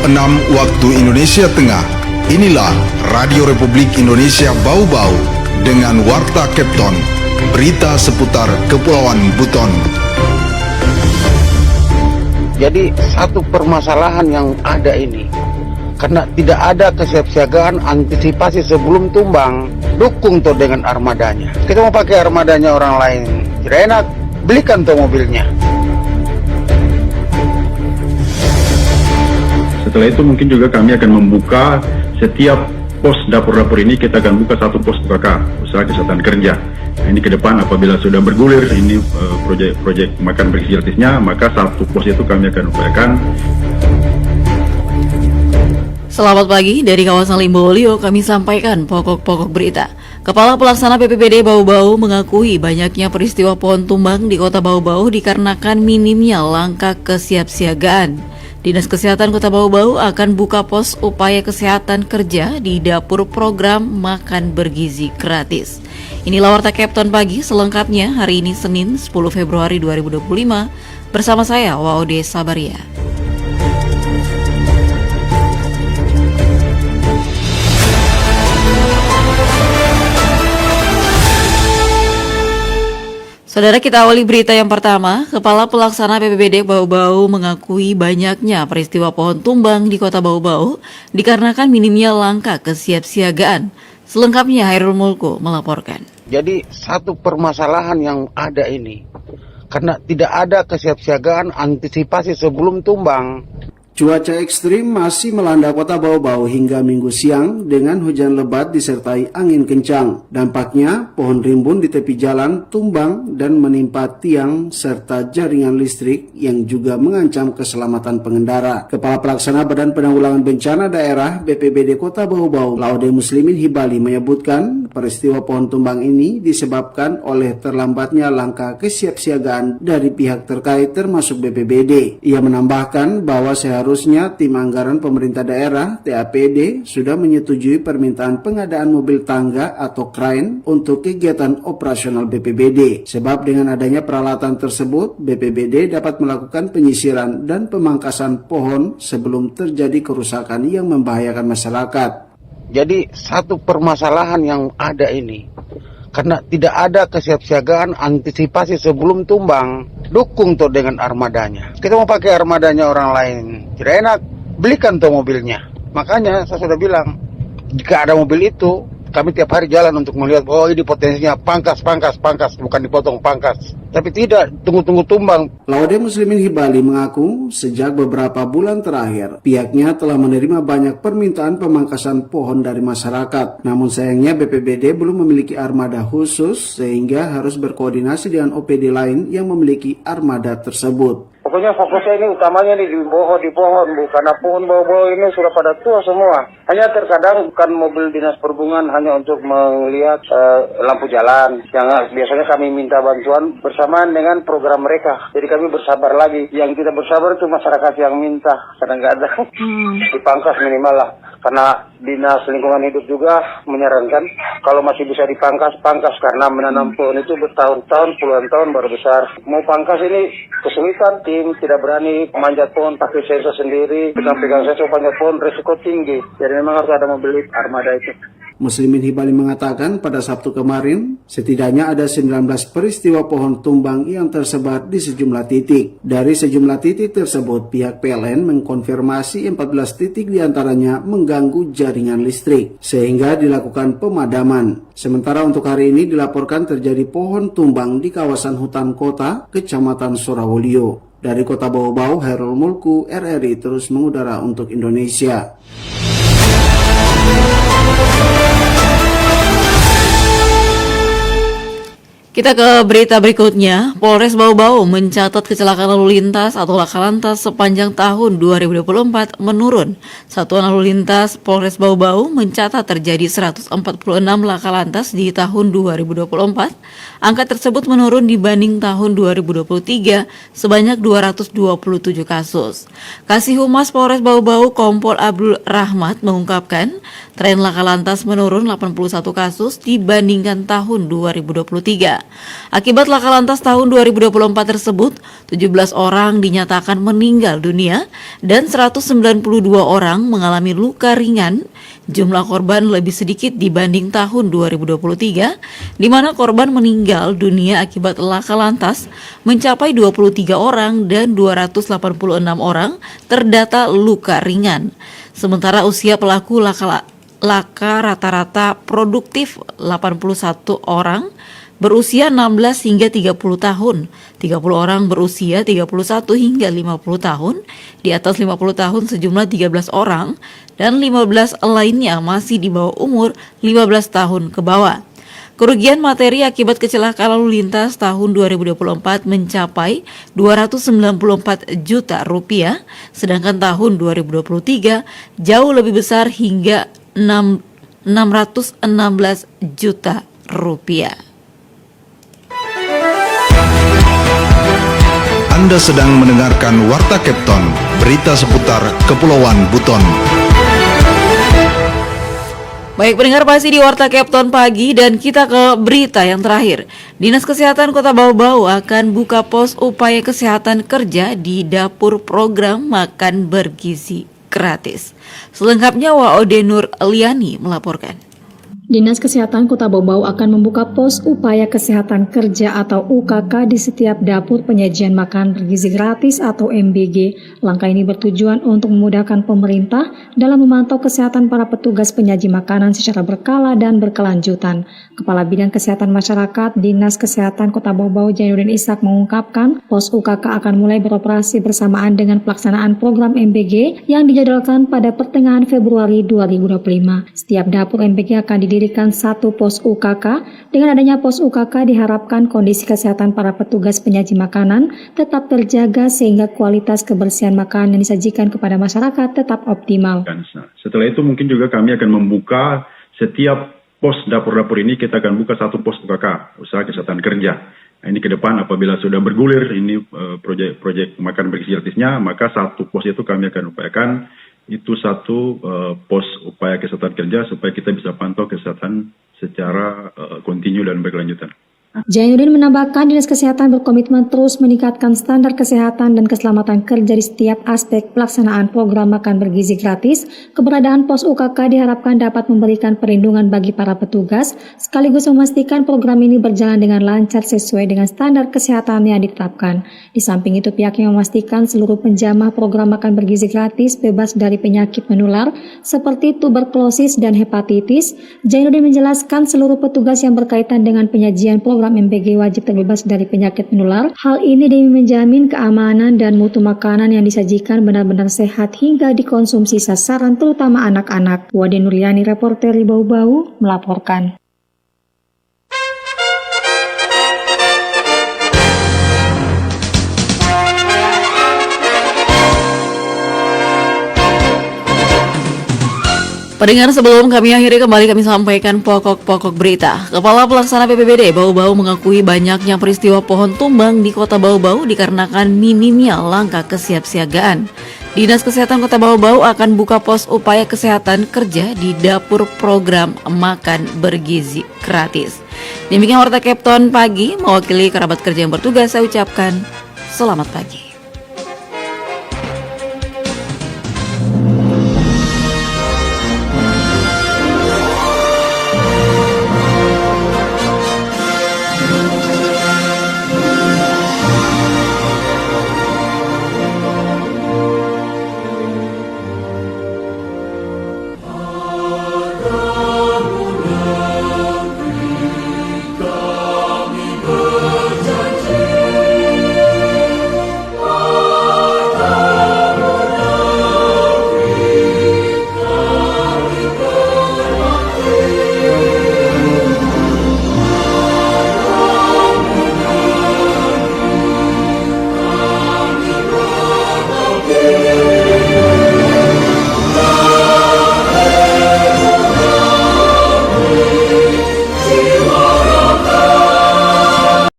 6 waktu Indonesia Tengah. Inilah Radio Republik Indonesia Bau-Bau dengan Warta Kepton, berita seputar Kepulauan Buton. Jadi satu permasalahan yang ada ini, karena tidak ada kesiapsiagaan antisipasi sebelum tumbang, dukung tuh dengan armadanya. Kita mau pakai armadanya orang lain, tidak enak, belikan tuh mobilnya. Setelah itu mungkin juga kami akan membuka setiap pos dapur-dapur ini, kita akan buka satu pos UKK, usaha kesehatan kerja. Nah, ini ke depan apabila sudah bergulir ini proyek makan bergizi gratisnya, maka satu pos itu kami akan upayakan. Selamat pagi, dari kawasan Limbolio kami sampaikan pokok-pokok berita. Kepala Pelaksana BPBD Bau-Bau mengakui banyaknya peristiwa pohon tumbang di Kota Bau-Bau dikarenakan minimnya langkah kesiapsiagaan. Dinas Kesehatan Kota Bau-Bau akan buka pos upaya kesehatan kerja di dapur program makan bergizi gratis. Inilah Warta Kepton pagi selengkapnya hari ini Senin 10 Februari 2025 bersama saya Waode Sabaria. Saudara, kita awali berita yang pertama. Kepala Pelaksana BPBD Bau-Bau mengakui banyaknya peristiwa pohon tumbang di Kota Bau-Bau dikarenakan minimnya langkah kesiapsiagaan. Selengkapnya Hairul Mulku melaporkan. Jadi satu permasalahan yang ada ini, karena tidak ada kesiapsiagaan antisipasi sebelum tumbang. Cuaca ekstrim masih melanda Kota Bau-Bau hingga Minggu siang dengan hujan lebat disertai angin kencang. Dampaknya, pohon rimbun di tepi jalan tumbang dan menimpa tiang serta jaringan listrik yang juga mengancam keselamatan pengendara. Kepala Pelaksana Badan Penanggulangan Bencana Daerah BPBD Kota Bau-Bau, Laude Muslimin Hibali menyebutkan peristiwa pohon tumbang ini disebabkan oleh terlambatnya langkah kesiapsiagaan dari pihak terkait termasuk BPBD. Ia menambahkan bahwa seharusnya tim anggaran pemerintah daerah TAPD sudah menyetujui permintaan pengadaan mobil tangga atau krain untuk kegiatan operasional BPBD. Sebab dengan adanya peralatan tersebut, BPBD dapat melakukan penyisiran dan pemangkasan pohon sebelum terjadi kerusakan yang membahayakan masyarakat. Jadi satu permasalahan yang ada ini, karena tidak ada kesiapsiagaan antisipasi sebelum tumbang, dukung tuh dengan armadanya. Kita mau pakai armadanya orang lain, tidak enak, belikan tuh mobilnya. Makanya saya sudah bilang, jika ada mobil itu, kami tiap hari jalan untuk melihat, oh ini potensinya pangkas, bukan dipotong pangkas. Tapi tidak, tunggu tumbang. Laude Muslimin Hibali mengaku sejak beberapa bulan terakhir, pihaknya telah menerima banyak permintaan pemangkasan pohon dari masyarakat. Namun sayangnya BPBD belum memiliki armada khusus sehingga harus berkoordinasi dengan OPD lain yang memiliki armada tersebut. Pokoknya fokusnya ini utamanya nih di pohon, Bu. Karena pohon Bau-Bau ini sudah pada tua semua. Hanya terkadang bukan mobil dinas perhubungan hanya untuk melihat lampu jalan. Yang biasanya kami minta bantuan bersamaan dengan program mereka. Jadi kami bersabar lagi. Yang tidak bersabar itu masyarakat yang minta. Kadang nggak ada. Dipangkas minimal lah. Karena Dinas Lingkungan Hidup juga menyarankan kalau masih bisa dipangkas, pangkas. Karena menanam pohon itu bertahun-tahun, puluhan tahun baru besar. Mau pangkas ini kesulitan, tim tidak berani memanjat pohon pakai sensor sendiri. Pegang sensor panjat pohon risiko tinggi. Jadi memang harus ada mobil armada itu. Muslimin Hibali mengatakan pada Sabtu kemarin, setidaknya ada 19 peristiwa pohon tumbang yang tersebar di sejumlah titik. Dari sejumlah titik tersebut, pihak PLN mengkonfirmasi 14 titik diantaranya mengganggu jaringan listrik, sehingga dilakukan pemadaman. Sementara untuk hari ini dilaporkan terjadi pohon tumbang di kawasan hutan kota, Kecamatan Surawolio. Dari Kota Bau-Bau, Hairul Mulku, RRI terus mengudara untuk Indonesia. Kita ke berita berikutnya. Polres Bau-Bau mencatat kecelakaan lalu lintas atau laka lantas sepanjang tahun 2024 menurun. Satuan lalu lintas Polres Bau-Bau mencatat terjadi 146 laka lantas di tahun 2024. Angka tersebut menurun dibanding tahun 2023 sebanyak 227 kasus. Kasih Humas Polres Bau-Bau Kompol Abdul Rahmat mengungkapkan, tren laka lantas menurun 81 kasus dibandingkan tahun 2023. Akibat laka lantas tahun 2024 tersebut, 17 orang dinyatakan meninggal dunia dan 192 orang mengalami luka ringan. Jumlah korban lebih sedikit dibanding tahun 2023, di mana korban meninggal dunia akibat laka lantas mencapai 23 orang dan 286 orang terdata luka ringan. Sementara usia pelaku laka rata-rata produktif 81 orang berusia 16 hingga 30 tahun, 30 orang berusia 31 hingga 50 tahun, di atas 50 tahun sejumlah 13 orang, dan 15 lainnya masih di bawah umur 15 tahun ke bawah. Kerugian materi akibat kecelakaan lalu lintas tahun 2024 mencapai 294 juta rupiah, sedangkan tahun 2023 jauh lebih besar hingga 616 juta rupiah. Anda sedang mendengarkan Warta Kepton, berita seputar Kepulauan Buton. Baik pendengar, masih di Warta Kepton pagi dan kita ke berita yang terakhir. Dinas Kesehatan Kota Bau-Bau akan buka pos upaya kesehatan kerja di dapur program makan bergizi gratis. Selengkapnya Waode Nur Liani melaporkan. Dinas Kesehatan Kota Bau-Bau akan membuka pos upaya kesehatan kerja atau UKK di setiap dapur penyajian makan bergizi gratis atau MBG. Langkah ini bertujuan untuk memudahkan pemerintah dalam memantau kesehatan para petugas penyaji makanan secara berkala dan berkelanjutan. Kepala Bidang Kesehatan Masyarakat Dinas Kesehatan Kota Bau-Bau Jainuddin Ishak mengungkapkan pos UKK akan mulai beroperasi bersamaan dengan pelaksanaan program MBG yang dijadwalkan pada pertengahan Februari 2025. Setiap dapur MBG akan didirikan satu pos UKK. Dengan adanya pos UKK diharapkan kondisi kesehatan para petugas penyaji makanan tetap terjaga sehingga kualitas kebersihan makanan yang disajikan kepada masyarakat tetap optimal. Setelah itu mungkin juga kami akan membuka setiap pos dapur-dapur ini, kita akan buka satu pos UKK, usaha kesehatan kerja. Nah, ini ke depan apabila sudah bergulir ini proyek makan bergizi gratisnya, maka satu pos itu kami akan upayakan itu satu pos upaya kesehatan kerja supaya kita bisa pantau kesehatan secara kontinu dan berkelanjutan. Jainuddin menambahkan Dinas Kesehatan berkomitmen terus meningkatkan standar kesehatan dan keselamatan kerja di setiap aspek pelaksanaan program makan bergizi gratis. Keberadaan pos UKK diharapkan dapat memberikan perlindungan bagi para petugas, sekaligus memastikan program ini berjalan dengan lancar sesuai dengan standar kesehatan yang ditetapkan. Di samping itu pihaknya memastikan seluruh penjamah program makan bergizi gratis bebas dari penyakit menular seperti tuberkulosis dan hepatitis. Jainuddin menjelaskan seluruh petugas yang berkaitan dengan penyajian program MBG wajib terbebas dari penyakit menular. Hal ini demi menjamin keamanan dan mutu makanan yang disajikan benar-benar sehat hingga dikonsumsi sasaran terutama anak-anak. Wade Nuriani, reporter di Bau-Bau, melaporkan. Pendengar, sebelum kami akhiri kami sampaikan pokok-pokok berita. Kepala Pelaksana BPBD Bau-Bau mengakui banyaknya peristiwa pohon tumbang di Kota Bau-Bau dikarenakan minimnya langkah kesiapsiagaan. Dinas Kesehatan Kota Bau-Bau akan buka pos upaya kesehatan kerja di dapur program makan bergizi gratis. Demikian Warta Kepton pagi, mewakili kerabat kerja yang bertugas saya ucapkan selamat pagi.